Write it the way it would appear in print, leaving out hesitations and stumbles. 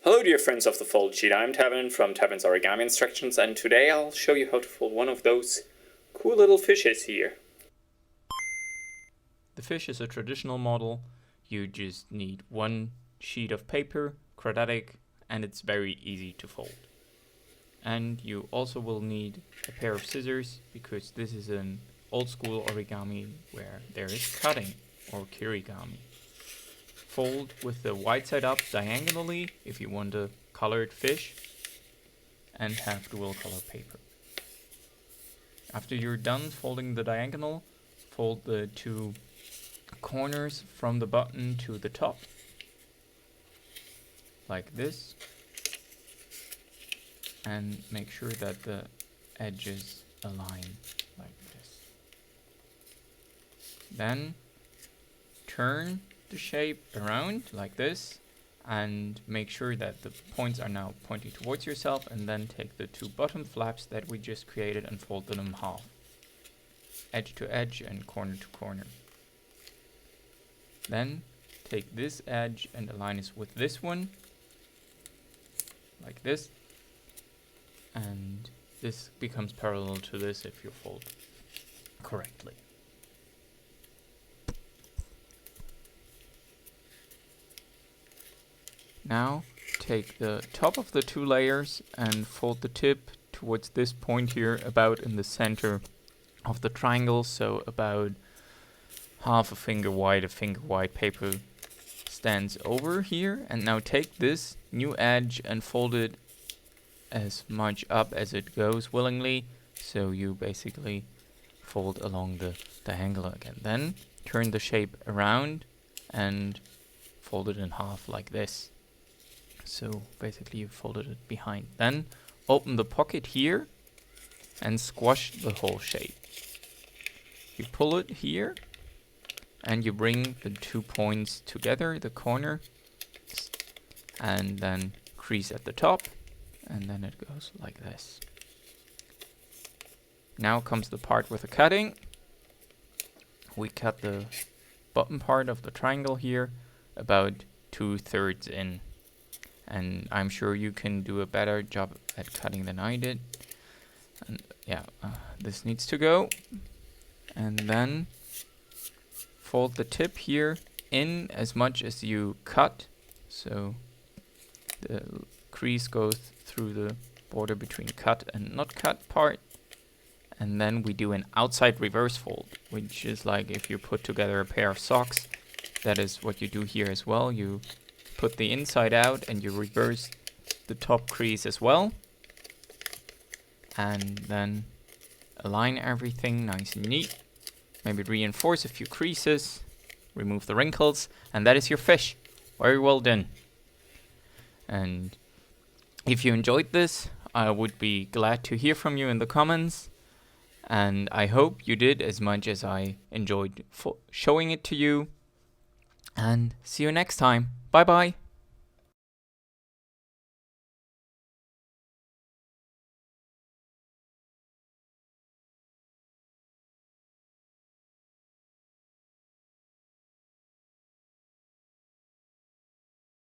Hello dear friends of the fold sheet, I'm Tevin from Tevin's Origami Instructions, and today I'll show you how to fold one of those cool little fishes here. The fish is a traditional model. You just need one sheet of paper, quadratic, and it's very easy to fold. And you also will need a pair of scissors, because this is an old school origami where there is cutting, or kirigami. Fold with the white side up diagonally if you want a colored fish, and have dual color paper. After you're done folding the diagonal, fold the two corners from the button to the top, like this, and make sure that the edges align like this. Then turn the shape around like this and make sure that the points are now pointing towards yourself, and then take the two bottom flaps that we just created and fold them in half, edge to edge and corner to corner. Then take this edge and align it with this one like this, and this becomes parallel to this if you fold correctly. Now take the top of the two layers and fold the tip towards this point here, about in the center of the triangle, so about half a finger wide paper stands over here. And now take this new edge and fold it as much up as it goes willingly, so you basically fold along the diagonal again. Then turn the shape around and fold it in half like this. So basically you folded it behind. Then open the pocket here and squash the whole shape. You pull it here and you bring the 2 points together, the corner, and then crease at the top, and then it goes like this. Now comes the part with the cutting. We cut the bottom part of the triangle here about 2/3 in. And I'm sure you can do a better job at cutting than I did. And yeah, this needs to go. And then fold the tip here in as much as you cut, so the crease goes through the border between cut and not cut part. And then we do an outside reverse fold, which is like if you put together a pair of socks. That is what you do here as well. You put the inside out and you reverse the top crease as well, and then align everything nice and neat. Maybe reinforce a few creases, remove the wrinkles, and that is your fish. Very well done. And if you enjoyed this, I would be glad to hear from you in the comments, and I hope you did as much as I enjoyed showing it to you. And see you next time. Bye bye.